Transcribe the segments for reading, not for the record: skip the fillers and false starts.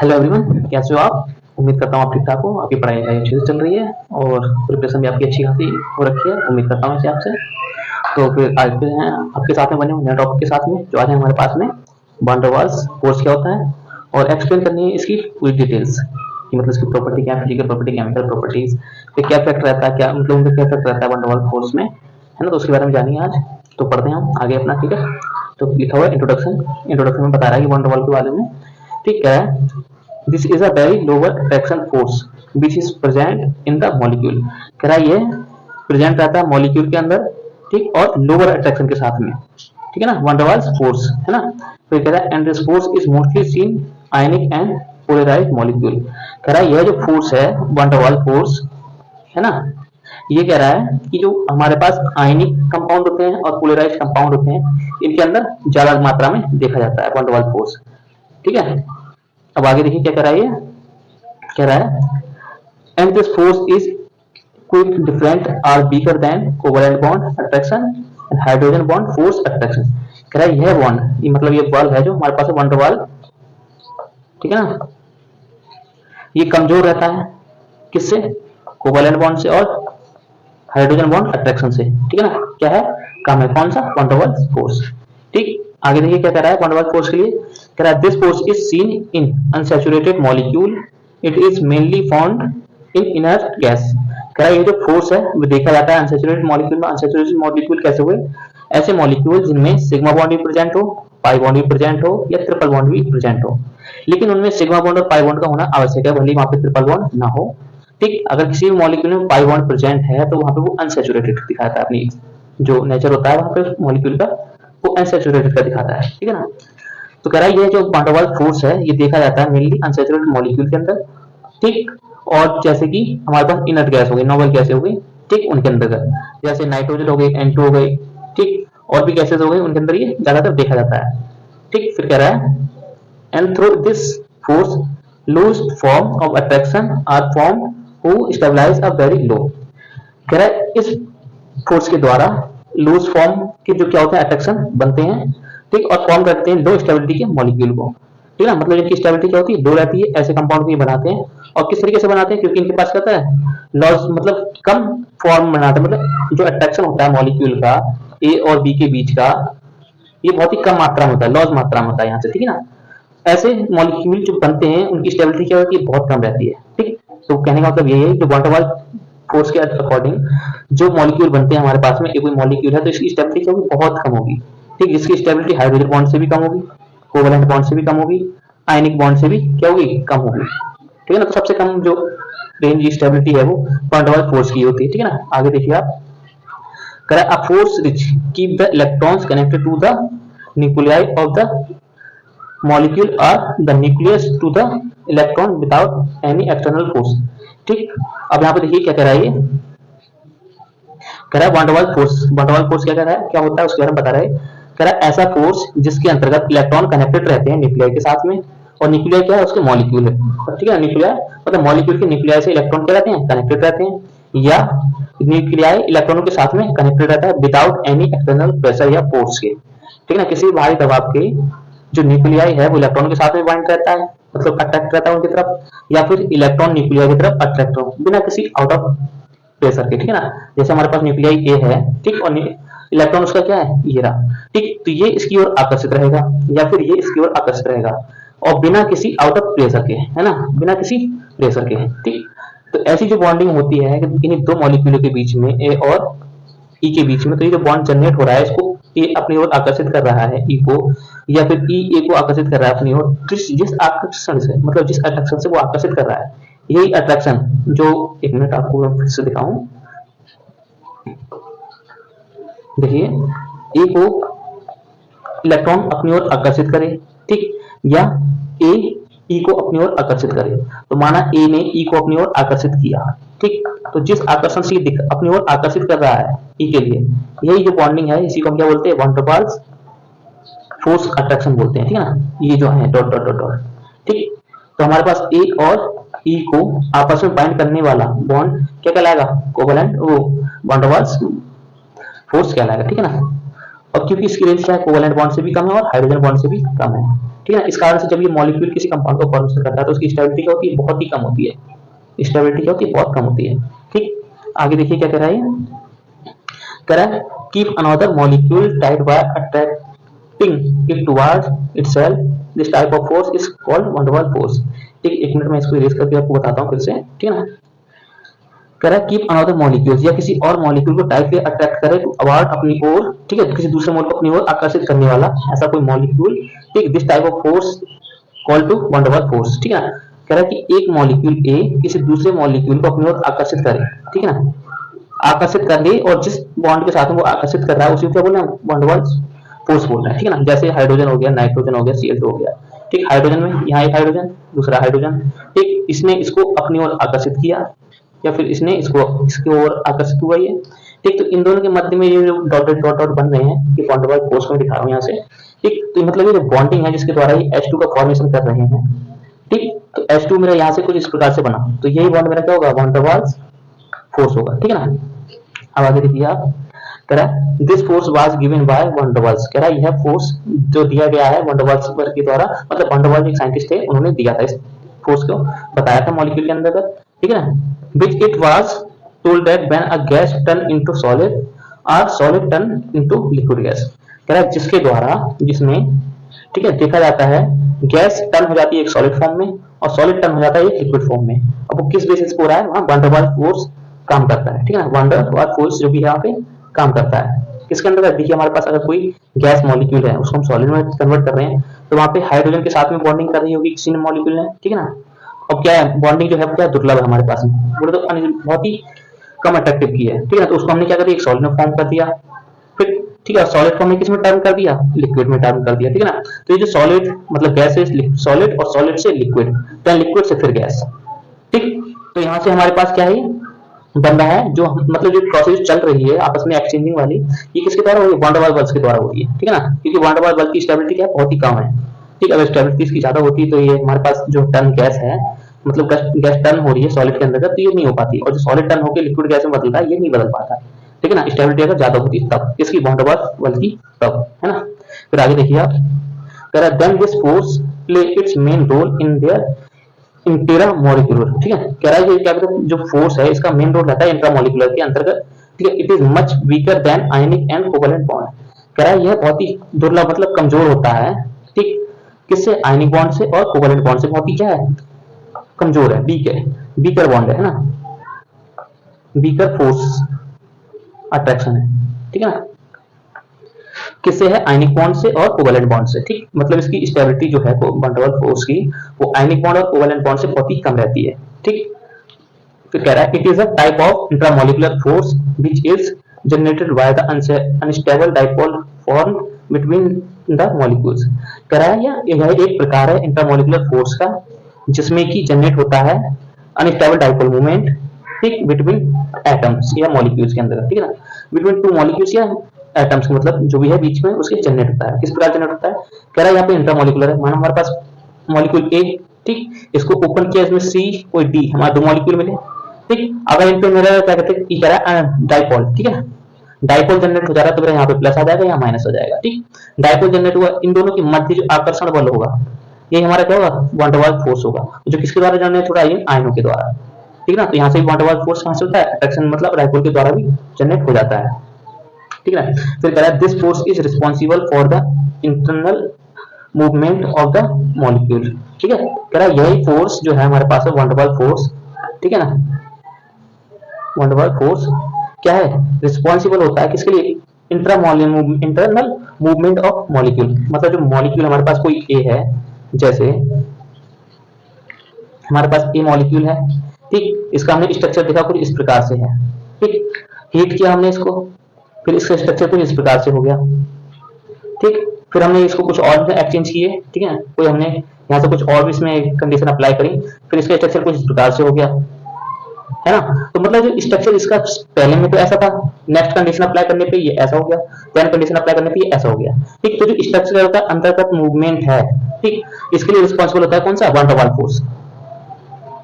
Hello everyone, कैसे हो आप? उम्मीद करता हूँ आप ठीक ठाक हो। आपकी पढ़ाई अच्छी से चल रही है और प्रिपरेशन भी आपकी अच्छी खासी हो रखी है। उम्मीद करता हूँ इसे आपसे। तो फिर आज फिर हैं आपके साथ में बने हुए नए टॉपिक के साथ में जो आज है हमारे पास में वैन डर वाल्स फोर्स क्या होता है और एक्सप्लेन करनी है इसकी पूरी डिटेल्स कि मतलब इसकी प्रॉपर्टी क्या है, फिजिकल प्रॉपर्टी, केमिकल प्रॉपर्टीज, फिर क्या इफेक्ट रहता है, क्या मतलब उनका क्या इफेक्ट रहता है वैन डर वाल्स फोर्स में, है ना। तो उसके बारे में जानिए आज। तो पढ़ते हैं हम आगे अपना, ठीक है। तो लिखा हुआ है इंट्रोडक्शन। इंट्रोडक्शन में बता रहा है कि वैन डर वाल्स के बारे में, ठीक है। This is a very lower attraction force which is present in the molecule. कह रहा है ये प्रेजेंट रहता है मॉलिक्यूल के अंदर, ठीक, और लोअर अट्रैक्शन के साथ में, ठीक है ना। वैन डर वाल्स फोर्स, है ना। फिर कह रहा है and this force is mostly seen ionic and polarised molecule. कह रहा है यह जो फोर्स है वैन डर वाल्स फोर्स, है ना, ये कह रहा है कि जो हमारे पास आयनिक कंपाउंड होते हैं और पोलराइज्ड कंपाउंड होते हैं इनके अंदर ज्यादा मात्रा में देखा जाता है वैन डर वाल्स फोर्स, ठीक है। अब आगे देखिए क्या कह रहा है ये, कह रहा है and this force is quick different or weaker than covalent bond attraction and hydrogen bond force attraction. कह रहा है यह बॉन्ड, ये मतलब ये बल है जो हमारे पास है वैन डर वाल्स, ठीक है ना, ये कमजोर रहता है किससे? कोवलेंट बॉन्ड से और हाइड्रोजन बॉन्ड अट्रैक्शन से, ठीक है ना। क्या है, कम है कौन सा? वैन डर वाल्स फोर्स, ठीक। आगे देखिए क्या कह रहा है वैन डर वाल्स फोर्स के लिए, कह रहा है this force is seen in unsaturated molecule, it is mainly found in inert gas. कह रहा है ये जो फोर्स है वो देखा जाता है अनसैचुरेटेड मॉलिक्यूल में। अनसैचुरेटेड मॉलिक्यूल कैसे हुए? ऐसे मॉलिक्यूल जिनमें सिग्मा बॉन्ड भी प्रेजेंट हो, पाई बॉन्ड भी प्रेजेंट हो या ट्रिपल बॉन्ड भी प्रेजेंट हो, लेकिन उनमें सिग्मा बॉन्ड और पाई बॉन्ड का होना आवश्यक है, भले वहां पे ट्रिपल बॉन्ड ना हो, ठीक। अगर किसी भी मॉलिक्यूल में पाई बॉन्ड प्रेजेंट है तो वहां पे वो अनसैचुरेटेड दिखाता है, अपनी जो नेचर होता है वहां पे मॉलिक्यूल का वो अनसैचुरेटेड का दिखाता है, ठीक है ना। तो कह रहा है ये जो वैन डर वाल्स फोर्स है ये देखा जाता है मेनली अनसैचुरेटेड मॉलिक्यूल के अंदर, ठीक। और जैसे कि हमारे पास इनर्ट गैस हो गई, नॉर्मल गैसें हो गई, ठीक, उनके अंदर जैसे नाइट्रोजन हो गई, N2 हो गई, ठीक, और भी गैसेज हो गई, उनके अंदर ये ज्यादातर देखा जाता है, ठीक। फिर कह रहा है and through this force loose form of attraction or form who stabilise a very low. कह रहा है इस फोर्स के द्वारा लूज फॉर्म के जो क्या होते हैं अट्रैक्शन बनते हैं, ठीक, और फॉर्म करते हैं लो स्टेबिलिटी के मॉलिक्यूल को, ठीक है ना। मतलब इनकी स्टेबिलिटी क्या होती है? लो रहती है। ऐसे कंपाउंड भी बनाते हैं और किस तरीके से बनाते हैं? क्योंकि इनके पास क्या होता है, लॉस, मतलब कम फॉर्म बनाते हैं, मतलब जो अट्रैक्शन होता है मॉलिक्यूल का ए और बी के बीच का ये बहुत ही कम मात्रा में होता है, लॉस मात्रा में होता है यहाँ से, ठीक है ना। ऐसे मॉलिक्यूल जो बनते हैं उनकी स्टेबिलिटी क्या होती है? बहुत कम रहती है, ठीक। तो कहने का मतलब यही है जो वैन डर वाल्स फोर्स के अकॉर्डिंग जो मॉलिक्यूल बनते हैं हमारे पास में, एक कोई मॉलिक्यूल है तो इसकी स्टेबिलिटी क्या होगी? बहुत कम होगी, ठीक। इसकी स्टेबिलिटी हाइड्रोजन बॉन्ड से भी कम होगी, कोवलेंट बॉन्ड से भी कम होगी, आयनिक बॉन्ड से भी क्या होगी? कम होगी, ठीक है ना। तो सबसे कम जो रेंज स्टेबिलिटी है वो वैन डर वाल्स फोर्स की होती है, ठीक है ना। आगे देखिए आप, कह रहा है a force which keep the electrons connected to the nuclei of the molecule और the nucleus to the electron without any external force, ठीक। अब यहाँ पे देखिए क्या कह रहा है ये, कह रहा है van der Waals force, van der Waals force क्या कह रहा है, क्या होता है उसके बारे में बता रहा है। कह रहा है ऐसा फोर्स जिसके अंतर्गत इलेक्ट्रॉन कनेक्टेड रहते हैं न्यूक्लियाई के साथ में, और न्यूक्लियाई क्या है? उसके मॉलिक्यूल है, ठीक है। न्यूक्लियाई मतलब मॉलिक्यूल के न्यूक्लियाई से इलेक्ट्रॉन क्या रहते हैं? कनेक्टेड रहते हैं, या न्यूक्लियाई इलेक्ट्रॉनों के साथ में कनेक्टेड रहता है विदाउट एनी एक्सटर्नल प्रेशर या फोर्स के, ठीक है ना। किसी बाहरी दबाव के जो न्यूक्लियाई है वो इलेक्ट्रॉन के साथ में बाइंड रहता है, मतलब अट्रैक्ट रहता है उनकी तरफ, या फिर इलेक्ट्रॉन न्यूक्लियाई की तरफ अट्रैक्ट हो बिना किसी आउट ऑफ प्रेशर के, ठीक है ना। जैसे हमारे पास न्यूक्लियाई ए है, ठीक, और इलेक्ट्रॉन उसका क्या है? ये रहा, ठीक। तो ये इसकी ओर आकर्षित रहेगा या फिर ये इसकी ओर आकर्षित रहेगा, और बिना किसी आउट ऑफ प्रेशर के, है ना, बिना किसी प्रेशर के, ठीक। तो ऐसी जो बॉन्डिंग होती है इन दो मॉलिक्यूलों के बीच में, ए और ई के बीच में, तो ये जो बॉन्ड जनरेट हो रहा है इसको ए अपनी ओर आकर्षित कर रहा है ई को, या फिर ई ए को आकर्षित कर रहा है अपनी ओर, जिस आकर्षण से, मतलब जिस अट्रैक्शन से वो आकर्षित कर रहा है, यही अट्रैक्शन जो, एक मिनट आपको मैं फिर से दिखाऊं, देखिए ए को इलेक्ट्रॉन अपनी ओर आकर्षित करे, ठीक, या ए ई को अपनी ओर आकर्षित करे। तो माना ए ने ई को अपनी ओर आकर्षित किया, ठीक। तो जिस आकर्षण से अपनी ओर आकर्षित कर रहा है ई के लिए, यही जो बॉन्डिंग है इसी को हम क्या बोलते हैं? Van der Waals force attraction बोलते हैं, ठीक है ना। ये जो है डॉट डॉट डॉट डॉट, ठीक। तो हमारे पास ए और ई को आपस में बाइंड करने वाला बॉन्ड क्या कहलाएगा? कोवलेंट वो वैन डर वाल्स फोर्स कहलाएगा, ठीक है ना। और क्योंकि इसकी रेंज क्या है, कोवेलेंट बॉन्ड से भी कम है और हाइड्रोजन बॉन्ड से भी कम है, ठीक है ना। इस कारण से जब ये मॉलिक्यूल किसी कंपाउंड को फॉर्मेशन करता है तो उसकी स्टेबिलिटी क्या होती है, बहुत ही कम होती है। स्टेबिलिटी क्या होती है, बहुत कम होती है। ठीक, आगे देखिए क्या कह रहा है, कह रहा है keep another molecule tight by attracting it towards itself, this type of force is called van der Waals force. ठीक, एक मिनट में इसको इरेज करके आपको बताता हूँ फिर से, ठीक है ना। कह रहा है कीप अनदर मॉलिक्यूल, या किसी और मॉलिक्यूल को टाइटली अट्रैक्ट करे टू अवार्ड अपनी ओर, ठीक है, किसी दूसरे मॉलिक्यूल को अपनी ओर आकर्षित करने वाला ऐसा कोई मॉलिक्यूल, ठीक, this type of force called to van der Waals force. ठीक है ना, कह रहा है कि एक मॉलिक्यूल ए किसी दूसरे मॉलिक्यूल को अपनी ओर आकर्षित करे, ठीक है ना, आकर्षित कर ले, और जिस बॉन्ड के साथ में वो आकर्षित कर रहा है उसी को क्या बोल रहे हैं, वैन डर वाल्स फोर्स बोल रहे हैं, ठीक है ना। जैसे हाइड्रोजन हो गया, नाइट्रोजन हो गया, Cl2 हो गया, ठीक, हाइड्रोजन में यहाँ एक हाइड्रोजन, दूसरा हाइड्रोजन, ठीक, इसने इसको अपनी ओर आकर्षित किया या फिर इसने इसको इसकी ओर आकर्षित हुआ ये, ठीक। तो इन दोनों के मध्य में ये जो डॉट डॉट डॉट बन रहे हैं, ये वैन डर वाल्स फोर्स को दिखा रहा हूँ यहाँ से, ठीक। तो मतलब ये जो बॉन्डिंग है जिसके द्वारा ये H2 का फॉर्मेशन कर रहे हैं, ठीक। तो H2 मेरा यहाँ से कुछ इस प्रकार से बना, तो यही बॉन्ड मेरा क्या होगा, वैन डर वाल्स फोर्स होगा, ठीक है ना। अब आगे देखिए आप, कह रहा है this force was given by van der Waals, कह रहा है यह फोर्स जो दिया गया है वैन डर वाल्स के द्वारा, मतलब वैन डर वाल्स एक साइंटिस्ट थे, उन्होंने दिया था, इस फोर्स को बताया था मॉलिक्यूल के अंदर, ठीक है ना। which it was told that when a gas turn into solid or solid turn into liquid gas, कह रहा है जिसके द्वारा, जिसमें, ठीक है, देखा जाता है गैस टर्न हो जाती है एक सॉलिड फॉर्म में और सॉलिड टर्न हो जाता है एक लिक्विड फॉर्म में। अब वो किस बेसिस पे हो रहा है, वहां वैन डर वाल्स फोर्स काम करता है, ठीक है ना। वैन डर वाल्स फोर्स जो भी यहाँ पे काम करता है किसके अंदर, देखिए हमारे पास अगर कोई गैस मॉलिक्यूल है उसको हम सॉलिड में कन्वर्ट कर रहे हैं तो वहां पे हाइड्रोजन के साथ में बॉन्डिंग कर रही होगी किसी ने मॉलिक्यूल ने, ठीक है ना। अब क्या है, बॉन्डिंग जो है क्या दुर्लभ है हमारे पास में, बोले तो बहुत ही कम अट्रैक्टिव की है, ठीक है। तो उसको हमने क्या कर दिया, एक सॉलिड में फॉर्म कर दिया, फिर ठीक है, सॉलिड फॉर्म में किस में टर्न कर दिया, लिक्विड में टर्न कर दिया, ठीक है ना। तो ये जो सॉलिड मतलब गैस है, सॉलिड और सॉलिड से लिक्विड, देन लिक्विड से फिर गैस, ठीक। तो यहाँ से हमारे पास क्या है, बन रहा है जो मतलब जो प्रोसेस चल रही है आपस में एक्सचेंजिंग वाली, ये किसके द्वारा हो रही है, वैन डर वाल्स बल्स के द्वारा हो रही है, ठीक है ना। क्योंकि वैन डर वाल्स बल्स की स्टेबिलिटी क्या है, बहुत ही कम है, ठीक। अगर स्टेबिलिटी इसकी ज्यादा होती है तो ये हमारे पास जो टर्न गैस है, मतलब गैस टर्न हो रही है सॉलिड के अंदर तो ये नहीं हो पाती, और जो सॉलिड टर्न होकर लिक्विड गैस में बदलता है ये नहीं बदल पाता, ठीक है ना। स्टेबिलिटी अगर ज्यादा होती है तब इसकी वैन डर वाल्स की तब, है ना। फिर आगे देखिए आप, कह रहा है then this force play its main role in their intramolecular, ठीक है। कह रहा है ये क्या जो फोर्स है इसका मेन रोल रहता है इंट्रामोलिकुलर के अंतर्गत, ठीक है। It is much weaker then ionic and covalent bond, कह रहा है यह बहुत ही दुर्लभ मतलब कमजोर होता है, ठीक, किससे, आयनिक बॉन्ड से और कोवेलेंट बॉन्ड से बहुत ही क्या है, कमजोर है, वीक है, वीकर बॉन्ड है ना, वीकर फोर्स अट्रैक्शन है, ठीक है ना। किससे है, आयनिक बॉन्ड से और कोवेलेंट बॉन्ड से, ठीक। मतलब इसकी स्टेबिलिटी जो है वैन डर वाल्स फोर्स की वो आयनिक बॉन्ड और कोवेलेंट बॉन्ड से बहुत ही कम रहती है, ठीक। फिर कह रहा है it is a type of intramolecular force which is generated by the unstable dipole form between the molecules, कह रहा है यह एक प्रकार है इंट्रामोलिकुलर फोर्स का जिसमें कि जनरेट होता है अनस्टेबल डाइपोल मूवमेंट, ठीक, बिटवीन एटम्स या मॉलिक्यूल्स के अंदर, ठीक है ना। बिटवीन टू मॉलिक्यूल्स या एटम्स मतलब जो भी है बीच में उसके जनरेट होता है, किस प्रकार जनरेट होता है, कह रहा है यहाँ पे इंट्रामोलिकुलर है, मानो हमारे पास मॉलिक्यूल ए, ठीक, इसको ओपन किया, इसमें सी और डी हमारे दो मॉलिक्यूल मिले, ठीक। अगर इन पे मेरा क्या कहते हैं, कह रहा है डाइपोल, ठीक है, डाइपोल जनरेट हो जा रहा है तो मेरा यहाँ पे प्लस आ जाएगा या माइनस हो जाएगा, ठीक। डाइपोल जनरेट हुआ, इन दोनों के मध्य जो आकर्षण बल होगा ये हमारा क्या होगा, वैन डर वाल्स फोर्स होगा, जो किसके द्वारा जनरेट हो रहा है, आयनों के द्वारा, ठीक ना। तो यहाँ से वैन डर वाल्स फोर्स कहां से होता है, अट्रैक्शन मतलब डाइपोल के द्वारा भी जनरेट हो जाता है, ठीक है। फिर कह रहा है this force is responsible for the internal movement of the molecule, ठीक है। कह रहा है यही फोर्स जो है हमारे पास है वैन डर वाल्स फोर्स, ठीक है ना। वैन डर वाल्स फोर्स क्या है, रिस्पॉन्सिबल होता है किसके लिए, इंटरनल मूवमेंट ऑफ मॉलिक्यूल, मतलब जो मॉलिक्यूल हमारे पास कोई ए है, जैसे हमारे पास ए मॉलिक्यूल है, ठीक, इसका हमने स्ट्रक्चर देखा कुछ इस प्रकार से है, ठीक, हीट किया हमने इसको, फिर इसका स्ट्रक्चर कुछ इस प्रकार से हो गया, ठीक। फिर हमने इसको कुछ और एक्सचेंज किए, ठीक है, कोई हमने यहाँ से कुछ और भी इसमें कंडीशन अप्लाई करी, फिर इसका स्ट्रक्चर कुछ इस प्रकार से हो गया, है ना। तो मतलब जो स्ट्रक्चर इसका पहले में तो ऐसा था, नेक्स्ट कंडीशन अप्लाई करने पे ये ऐसा हो गया, देन कंडीशन अप्लाई करने पे ये ऐसा हो गया, ठीक। तो जो स्ट्रक्चर होता है अंतर्गत मूवमेंट है, ठीक, इसके लिए रिस्पॉन्सिबल होता है कौन सा, वैन डर वाल्स फोर्स,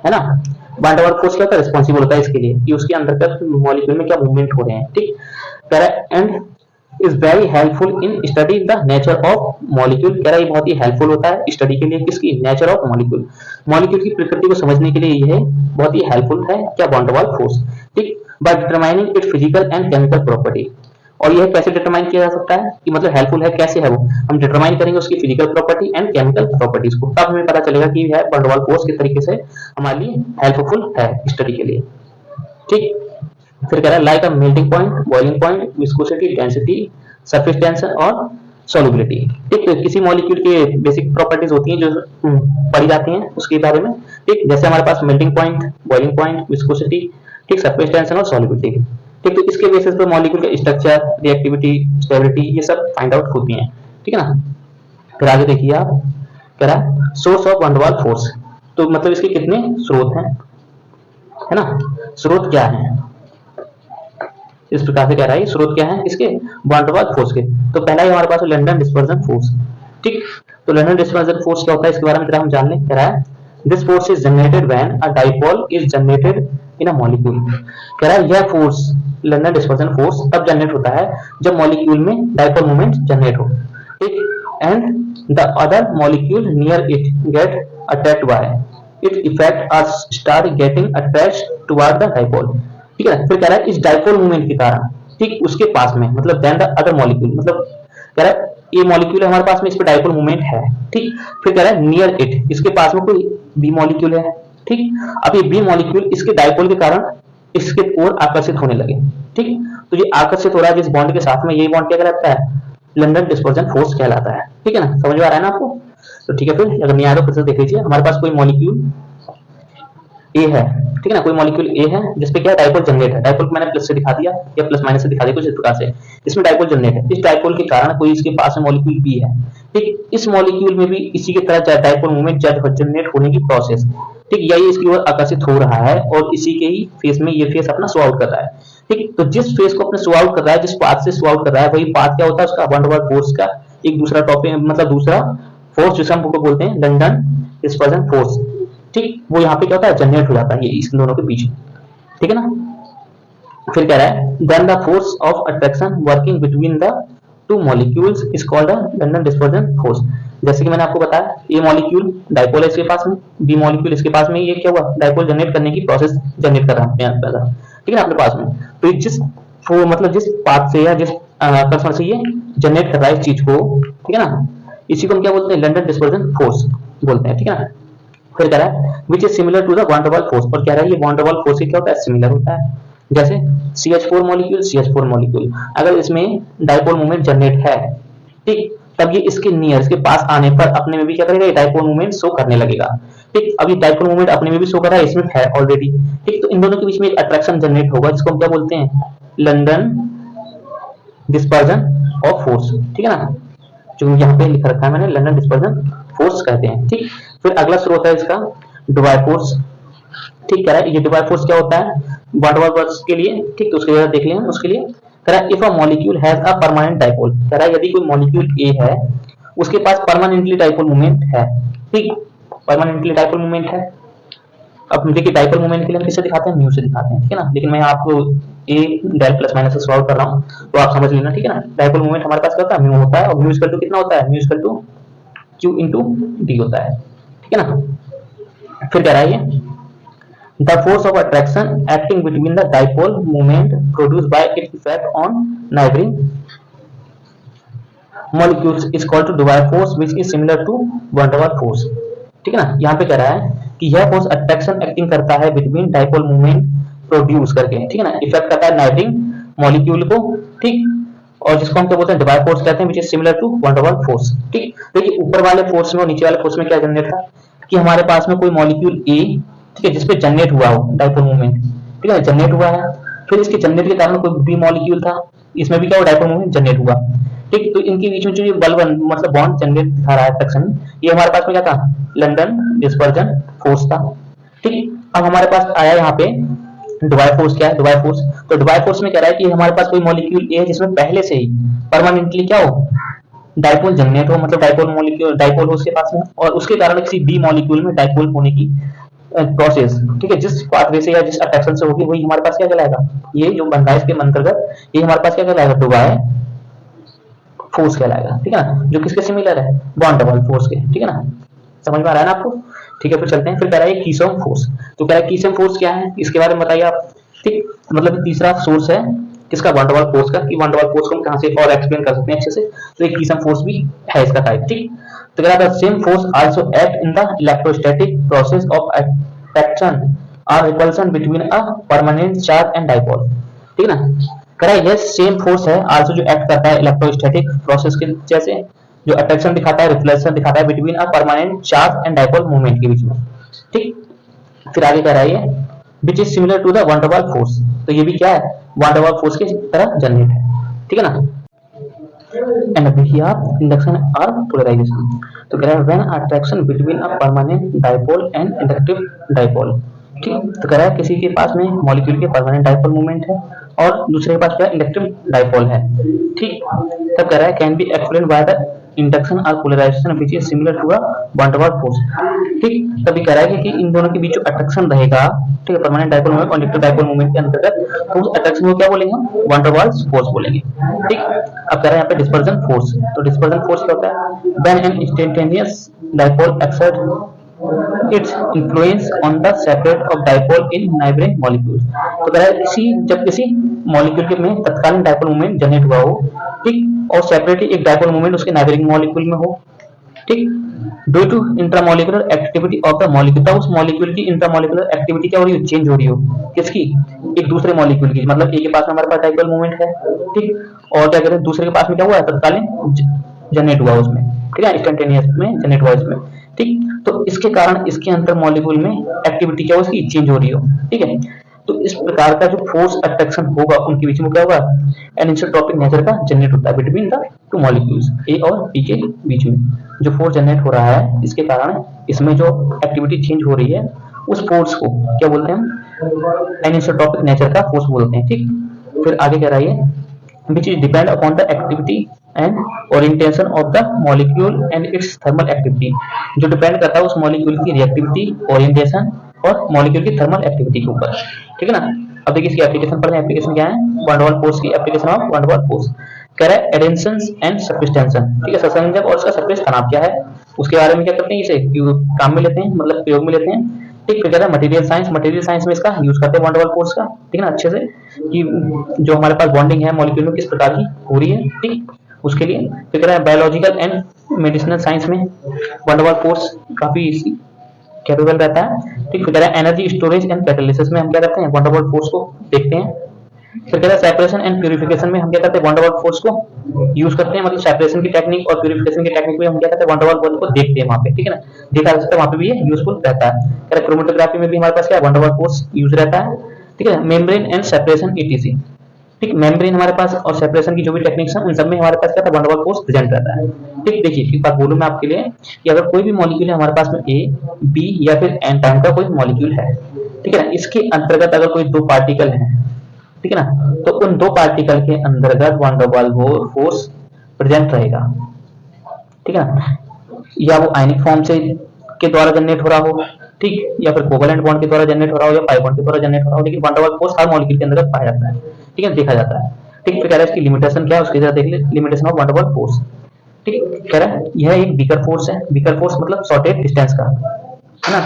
है ना। वैन डर वाल्स फोर्स क्या होता है, रिस्पॉन्सिबल होता है इसके लिए कि उसके अंतर्गत मॉलिक्यूल में क्या मूवमेंट हो रहे हैं, ठीक। And is very helpful in study the nature of molecule. कह रहा है ये बहुत ही हेल्पफुल होता है स्टडी के लिए, किसकी, नेचर ऑफ मॉलिक्यूल, मॉलिक्यूल की प्रकृति को समझने के लिए ये बहुत ही हेल्पफुल है, क्या, वॉन डेर वाल्स फोर्स, ठीक, by determining its physical and chemical property. और यह कैसे डिटरमाइन किया जा सकता है कि मतलब हेल्पफुल है, कैसे है वो, हम डिटरमाइन करेंगे उसकी physical property and chemical properties को, तब हमें पता चलेगा कि है वॉन डेर वाल्स फोर्स किस तरीके से हमारे लिए हेल्पफुल है स्टडी के लिए, ठीक। फिर कह रहा है लाइक अ melting point, boiling point, viscosity, density, surface tension और सॉल्युबिलिटी, ठीक। तो किसी मॉलिक्यूल के बेसिक प्रॉपर्टीज होती हैं जो पढ़ी जाती हैं उसके बारे में, ठीक, जैसे हमारे पास melting point, boiling point, viscosity, ठीक, सरफेस टेंशन और सॉल्युबिलिटी, ठीक। तो इसके बेसिस पे मॉलिक्यूल का स्ट्रक्चर, रिएक्टिविटी, स्टेबिलिटी ये सब फाइंड आउट होती हैं, ठीक है ना। फिर आगे देखिए आप, कह रहा है source of van der Waals force, तो मतलब इसके कितने स्रोत हैं, है ना, स्रोत क्या है, इस प्रकार से कह रहा है स्रोत क्या है इसके, वॉन डेर वाल्स फोर्स के। तो पहला ही हमारे पास लंदन डिस्पर्जन फोर्स, ठीक। तो लंदन डिस्पर्जन फोर्स क्या होता है इसके बारे में जरा हम जान लें। कह रहा है this force is generated when a dipole is generated in a molecule. कह रहा है यह फोर्स, लंदन डिस्पर्जन फोर्स तब जनरेट होता है जब मॉलिक्यूल में डाइपोल मोमेंट जनरेट हो, ठीक, and the other molecule near it get attract by it effect or start getting attached toward the dipole, ठीक है। फिर कह रहा है इस डाइपोल मूवमेंट के कारण, ठीक, उसके पास में मतलब देन द अदर मॉलिक्यूल, मतलब कह रहा है ये मॉलिक्यूल है हमारे पास में, इस पे डाइपोल मूवमेंट है, ठीक। फिर कह रहा है नियर इट, इसके पास में कोई बी मॉलिक्यूल है, ठीक। अब ये बी मॉलिक्यूल इसके डाइपोल के कारण इसके ओर आकर्षित होने लगे, ठीक। तो ये आकर्षित हो रहा है जिस बॉन्ड के साथ में, यही बॉन्ड क्या कहलाता है, लंदन डिस्पर्जन फोर्स कहलाता है, ठीक है ना, समझ में आ रहा है ना आपको। तो ठीक है, फिर अगर नहीं आ रहा फिर से देख लीजिए, हमारे पास कोई मॉलिक्यूल ए है, ठीक है ना, कोई मॉलिक्यूल ए है जिसपे क्या डाइपोल जनरेट है, डाइपोल को मैंने प्लस से दिखा दिया या प्लस माइनस से दिखा दिया कुछ इस प्रकार से, इसमें डाइपोल जनरेट है, इस डाइपोल के कारण कोई इसके पास में मॉलिक्यूल बी है, ठीक, इस मॉलिक्यूल में भी इसी की तरह डाइपोल मूवमेंट जनरेट होने की प्रोसेस, ठीक, यही इसकी ओर आकर्षित हो रहा है और इसी के ही फेस में ये फेस अपना शो आउट कर रहा है, ठीक। तो जिस फेस को अपने शो आउट कर रहा है, जिस पाथ से शो आउट कर रहा है, वही पाथ क्या होता है उसका, वॉन डेर वाल्स फोर्स का एक दूसरा टॉपिक, मतलब दूसरा फोर्स जिसे हम बोलते हैं लंदन डिस्पर्जन फोर्स, ठीक, वो यहाँ पे क्या होता है, जनरेट हो जाता है ये इन दोनों के बीच, ठीक है ना। फिर कह रहा है then the force of attraction working between the two molecules is called the London dispersion force. जैसे कि मैंने आपको बताया ए मॉलिक्यूल डाइपोल है इसके पास में, बी मॉलिक्यूल इसके पास में, ये क्या हुआ, डाइपोल जनरेट करने की प्रोसेस जनरेट कर रहा है, ठीक है ना, अपने पास में। तो जिस मतलब जिस पाथ से या जिस आकर्षण से ये जनरेट कर रहा है इस चीज को, ठीक है ना, इसी को हम क्या बोलते हैं, लंदन डिस्पर्जन फोर्स बोलते हैं, ठीक है ना। फिर कह रहा है which is similar to the van der Waals force, और कह रहा है ये वॉन डेर वाल्स फोर्स क्या होता है, सिमिलर होता है। जैसे CH4 मॉलिक्यूल, CH4 मॉलिक्यूल, अगर इसमें डाइपोल मूवमेंट जनरेट है, ठीक, तब ये इसके नियर, इसके पास आने पर अपने में भी क्या करेगा, डाइपोल मूवमेंट शो करने लगेगा, ठीक। अब ये डाइपोल मूवमेंट अपने में भी शो कर रहा है, इसमें है ऑलरेडी, ठीक। तो इन दोनों के बीच में एक अट्रैक्शन जनरेट होगा जिसको हम क्या बोलते हैं, लंदन डिस्पर्जन ऑफ फोर्स, ठीक है ना, जो यहाँ पे लिख रखा है मैंने, लंदन डिस्पर्जन फोर्स कहते हैं, ठीक। फिर अगला स्रोत है इसका डुबाई फोर्स, ठीक, कह रहा है ये डुबाई फोर्स क्या होता है, वॉन डेर वाल्स के लिए, ठीक। तो उसके लिए देख लें, उसके लिए कह रहा है if a molecule has a permanent dipole, कह रहा है यदि कोई मॉलिक्यूल ए है उसके पास परमानेंटली डाइपोल मूवमेंट है, ठीक, परमानेंटली डाइपोल मूवमेंट है। अब देखिए डाइपोल मूवमेंट के लिए हम किससे दिखाते हैं, म्यू से दिखाते हैं, ठीक है ना, लेकिन मैं आपको ए डेल प्लस माइनस से सॉल्व कर रहा हूँ तो आप समझ लेना, ठीक है ना। डाइपोल मूवमेंट हमारे पास क्या होता है, म्यू होता है, और म्यू इक्वल टू कितना होता है, mu equal to Q into D होता है, ठीक है ना। फिर कह रहा है ये the force of attraction acting between the dipole movement produced by its effect on neighbouring molecules is called to Dubai force which is similar to van der Waals force, ठीक है ना। यहाँ पे कह रहा है कि यह फोर्स अट्रैक्शन एक्टिंग करता है बिटवीन डाइपोल मूवमेंट प्रोड्यूस करके, ठीक है ना, इफेक्ट करता है नाइबरिंग मॉलिक्यूल को, ठीक, और जिसको हम क्या बोलते हैं, डुबाई फोर्स कहते हैं, which is similar to van der Waals force, ठीक। देखिए ऊपर वाले फोर्स में और नीचे वाले फोर्स में क्या जनरेट था कि हमारे पास में कोई मॉलिक्यूल ए, ठीक है, जिसपे जनरेट हुआ हो डाइपोल मूवमेंट, ठीक है, जनरेट हुआ है, फिर इसके जनरेट के कारण कोई बी मॉलिक्यूल था, इसमें भी क्या हुआ, डाइपोल मूवमेंट जनरेट हुआ, ठीक। तो इनके बीच में जो ये बल मतलब बॉन्ड जनरेट दिखा रहा है अट्रैक्शन, ये हमारे पास में क्या था, लंदन डिस्पर्जन फोर्स था, ठीक। अब हमारे पास आया यहाँ पे डुबाई फोर्स, क्या है डुबाई फोर्स, तो डुबाई फोर्स में कह रहा है कि हमारे पास कोई मॉलिक्यूल ए है जिसमें पहले से ही परमानेंटली क्या हो, डाइपोल जनरेट हो, मतलब डाइपोल मॉलिक्यूल डाइपोल हो उसके पास में, और उसके कारण किसी बी मॉलिक्यूल में डाइपोल होने की प्रोसेस, ठीक है, जिस पाथवे से या जिस अट्रैक्शन से होगी वही हमारे पास क्या कहलाएगा, ये जो बन रहा है इसके अंतर्गत, ये हमारे पास क्या कहलाएगा, डुबाई फोर्स कहलाएगा, ठीक है ना, जो किसके सिमिलर है, वॉन डर वाल्स फोर्स के, ठीक है ना, समझ में आ रहा है ना आपको। ठीक है, फिर चलते हैं, फिर कह रहा है कीसम फोर्स। तो कह रहा है कीसम फोर्स क्या है, इसके बारे में बताइए आप। ठीक, मतलब तीसरा सोर्स है किसका, वन डर वाल्स फोर्स का, कि वन डर वाल्स फोर्स को हम कहां से और एक्सप्लेन कर सकते हैं अच्छे से। तो एक कीसम फोर्स भी है इसका टाइप। ठीक, तो कह रहा है same force also act in the electrostatic process of attraction और repulsion between a permanent charge and dipole. ठीक है ना, कह रहा है यह सेम फोर्स है आल्सो जो एक्ट करता है इलेक्ट्रोस्टैटिक प्रोसेस के जैसे, जो अट्रैक्शन दिखाता है, रिपल्शन दिखाता है between a permanent charge and dipole movement के बीच में। ठीक, फिर आगे कह रहा है ये which is similar to the van der Waals force. तो ये भी क्या है, वन डर वाल्स फोर्स की तरह जनरेट है। ठीक है ना, एंड अब देखिए आप इंडक्शन और पोलराइजेशन। तो कह रहा है when attraction between a permanent dipole and inductive dipole. ठीक, तो कह रहा है किसी के पास में मॉलिक्यूल के परमानेंट डाइपोल मूवमेंट है और दूसरे के पास क्या इंडक्टिव डाइपोल है। ठीक, तब कह रहा है can be explain by the induction और polarisation which is similar to a van der Waals force. ठीक, तभी कह रहा है कि इन दोनों के बीच जो अट्रैक्शन रहेगा, ठीक है, परमानेंट डाइपोल मूवमेंट और इंडक्टिव डाइपोल मूवमेंट के अंतर्गत, तो उस अट्रैक्शन को क्या बोलेंगे हम, वन डर वाल्स फोर्स बोलेंगे। ठीक, अब कह रहा है यहाँ पे डिस्पर्जन फोर्स। तो डिस्पर्जन फोर्स क्या होता है, when an instantaneous dipole exert its influence on the separate of dipole in neighboring molecules। तो कह रहा है किसी, जब किसी मॉलिक्यूल के में तत्कालीन डाइपोल मूवमेंट जनरेट हुआ हो, ठीक, और सेपरेटली एक डाइपोल मूवमेंट उसके नाइबरिंग मॉलिक्यूल में हो, ठीक, due to intramolecular activity of the molecule, तब उस मॉलिक्यूल की इंट्रामोलिकुलर एक्टिविटी क्या हो रही हो, चेंज हो रही हो, किसकी, एक दूसरे मॉलिक्यूल की, मतलब एक के पास में हमारे पास डाइपोल मूवमेंट है, ठीक, और क्या कहते हैं दूसरे के पास में क्या हुआ है, तत्कालीन जनरेट हुआ उसमें, ठीक है, इंस्टेंटेनियस में जनरेट हुआ इसमें। ठीक, तो इसके कारण इसके अंतर मॉलिक्यूल में एक्टिविटी क्या हो, उसकी चेंज हो रही हो। ठीक है, तो इस प्रकार का जो फोर्स अट्रैक्शन होगा उनके बीच में क्या होगा, एनिसोट्रोपिक नेचर का जनरेट होता है बिटवीन द टू मॉलिक्यूल्स ए और बी के बीच में। जो फोर्स जनरेट हो रहा है इसके कारण इसमें जो एक्टिविटी चेंज हो रही है, उस फोर्स को क्या बोलते हैं हम, एनिसोट्रोपिक नेचर का फोर्स बोलते हैं। ठीक, फिर आगे कह रहा है which is depend upon the activity and orientation of the molecule and its thermal activity। जो डिपेंड करता है उस मॉलिक्यूल की रिएक्टिविटी, ओरिएंटेशन और मॉलिक्यूल की थर्मल एक्टिविटी के ऊपर। ठीक है ना, अब देखिए इसकी एप्लीकेशन पढ़ते हैं। एप्लीकेशन क्या है, वन डर वाल्स फोर्स की application of van der Waals force. कह रहा है एडेंशन एंड सब्सटेंशन। ठीक है, सब्सटेंशन और उसका सरफेस तनाव क्या है, उसके बारे में क्या करते हैं, इसे काम में लेते हैं, मतलब प्रयोग में लेते हैं। ठीक, फिर कहता है मटेरियल साइंस। मटेरियल साइंस में इसका यूज करते हैं वन डर वाल्स फोर्स का, ठीक है ना, अच्छे से, कि जो हमारे पास बॉन्डिंग है मॉलिक्यूल में किस प्रकार की हो रही है, ठीक, उसके लिए। फिर कह रहा है बायोलॉजिकल एंड मेडिसिनल साइंस में वन डर वाल्स फोर्स काफी कैपेबल रहता है। ठीक, फिर कह रहा है एनर्जी स्टोरेज एंड कैटालिसिस में हम क्या करते हैं, वन डर वाल्स फोर्स को देखते हैं। फिर कह रहा है सेपरेशन एंड प्यूरिफिकेशन में हम क्या करते हैं, वन डर वाल्स फोर्स को यूज करते हैं, मतलब सेपरेशन की टेक्निक और प्यूरिफिकेशन की टेक्निक में हम क्या करते हैं, वन डर वाल्स फोर्स को देखते हैं वहां पे। ठीक है ना, देखा जा सकता है वहां पे भी ये यूजफुल रहता है। कह रहा है क्रोमेटोग्राफी में भी हमारे पास क्या one der Waals force use रहता है। ठीक है, मेम्ब्रेन एंड सेपरेशन ईटीसी। ठीक, मेम्ब्रेन हमारे पास और सेपरेशन की जो भी टेक्निक्स हैं उन सब में हमारे पास क्या था, one der Waals force present रहता है। ठीक, देखिए एक बात बोलूं मैं आपके लिए कि अगर कोई भी मॉलिक्यूल है हमारे पास में ए, बी या फिर एन टाइम का कोई मॉलिक्यूल है, ठीक है ना, इसके अंतर्गत अगर कोई दो पार्टिकल है, ठीक है ना, तो उन दो पार्टिकल के अंतर्गत one der Waals force present रहेगा। ठीक है ना, या वो आयनिक फॉर्म से के द्वारा जनरेट हो रहा हो, ठीक, या फिर कोवलेंट बॉन्ड के द्वारा जनरेट हो रहा हो, या पाई बॉन्ड के द्वारा जनरेट हो रहा हो, लेकिन one der Waals force her molecule के अंतर्गत पाया जाता है। ठीक है, देखा जाता है। ठीक, फिर कह रहा है इसकी लिमिटेशन क्या है, उसकी जरा देख ले, limitation of van der Waals force. ठीक, कह रहा है यह एक बीकर फोर्स है। बीकर फोर्स मतलब शॉर्टेड डिस्टेंस का, है ना,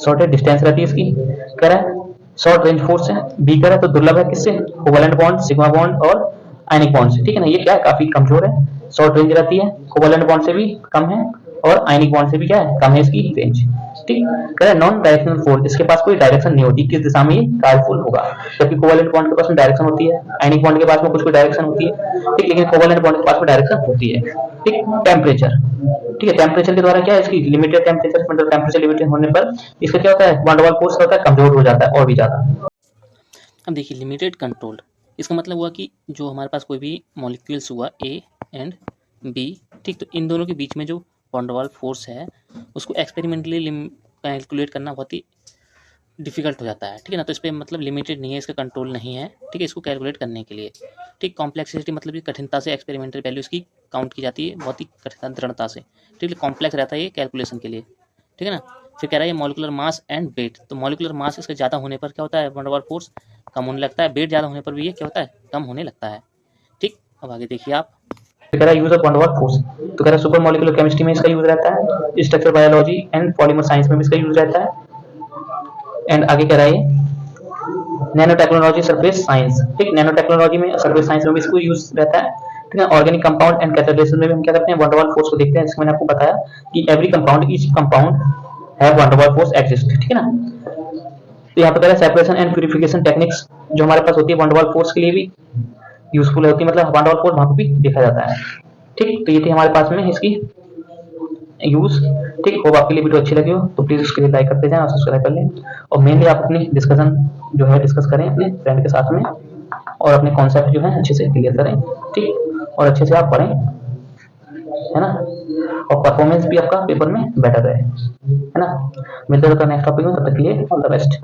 शॉर्टेड डिस्टेंस रहती है इसकी। कह रहा है शॉर्ट रेंज फोर्स है, बीकर है तो दुर्लभ है किससे, कोवलेंट बॉन्ड, सिग्मा बॉन्ड और आयनिक बॉन्ड से। ठीक है ना, ये क्या है, काफी कमजोर है, शॉर्ट रेंज रहती है, कोवलेंट बॉन्ड से भी कम है और आयनिक बॉन्ड से भी क्या है, कम है इसकी रेंज। ठीक, कह रहा है नॉन डायरेक्शनल फोर्स, इसके पास कोई डायरेक्शन नहीं होती, किस दिशा में ये कार्यफुल होगा। जबकि कोवलेंट बॉन्ड के पास में डायरेक्शन होती है, आयनिक बॉन्ड के पास में कुछ डायरेक्शन होती है, ठीक, लेकिन कोवलेंट बॉन्ड के पास में डायरेक्शन होती है। ठीक, टेम्परेचर, ठीक है, टेम्परेचर के द्वारा क्या है, इसकी लिमिटेड टेम्परेचर, मतलब टेम्परेचर लिमिटेड होने पर इसका क्या होता है, वन डर वाल्स फोर्स होता है, कमजोर हो जाता है और भी ज्यादा। अब देखिए लिमिटेड कंट्रोल्ड, इसका मतलब हुआ कि जो हमारे पास कोई भी मॉलिक्यूल्स हुआ ए एंड बी, ठीक, तो इन दोनों के बीच में जो वन डर वाल्स फोर्स है उसको एक्सपेरिमेंटली कैलकुलेट करना बहुत ही डिफिकल्ट हो जाता है। ठीक है ना, तो इस पर मतलब लिमिटेड नहीं है, इसका कंट्रोल नहीं है। ठीक है, इसको कैलकुलेट करने के लिए, ठीक, कॉम्प्लेक्सिटी मतलब कठिनता से एक्सपेरिमेंटल वैल्यू इसकी काउंट की जाती है, बहुत ही कठिनता दृढ़ता से। ठीक है, कॉम्प्लेक्स रहता है ये कैलकुलेशन के लिए। ठीक है ना, फिर कह रहा है मॉलिकुलर मास एंड वेट। तो मॉलिकुलर मास इसका ज़्यादा होने पर क्या होता है, वन डर वाल्स फोर्स कम होने लगता है, वेट ज़्यादा होने पर भी ये क्या होता है, कम होने लगता है। ठीक, अब आगे देखिए आप। तो कह रहा है use of van der Waals force, तो कह रहा है सुपर मॉलिक्यूलर केमिस्ट्री में इसका यूज रहता है, structure biology and polymer science में भी इसका यूज रहता है, एंड आगे कह रहा है नैनो टेक्नोलॉजी सरफेस साइंस, ठीक, नैनो टेक्नोलॉजी में सरफेस साइंस में भी इसको यूज रहता है, ठीक है। ऑर्गेनिक कंपाउंड एंड कैटालिसिस में भी हम क्या करते हैं, वैन डर वाल्स फोर्स को देखते हैं, जिसमें मैंने आपको बताया कि every compound each compound have van der Waals force exist, ठीक है ना। तो यहाँ पे कह रहा है सेपरेशन एंड प्यूरिफिकेशन टेक्निक्स जो हमारे पास होती है वैन डर वाल्स फोर्स के लिए भी यूजफुल होती है, मतलब वैन डर वाल्स फोर्स वहां पे भी देखा जाता है, ठीक। तो ये थी हमारे पास में इसकी यूज, ठीक। होप आपके लिए वीडियो अच्छी लगी हो तो प्लीज उसके लिए लाइक करते जाएं और सब्सक्राइब कर लें, और मेनली आप अपनी डिस्कशन जो है डिस्कस करें अपने फ्रेंड के साथ में, और अपने कॉन्सेप्ट जो है अच्छे से क्लियर करें, ठीक, और अच्छे से आप पढ़ें, है ना, और परफॉर्मेंस भी आपका पेपर में बेटर रहे, है ना। मिलते हैं नेक्स्ट टॉपिक में, तब तक के लिए ऑल द बेस्ट।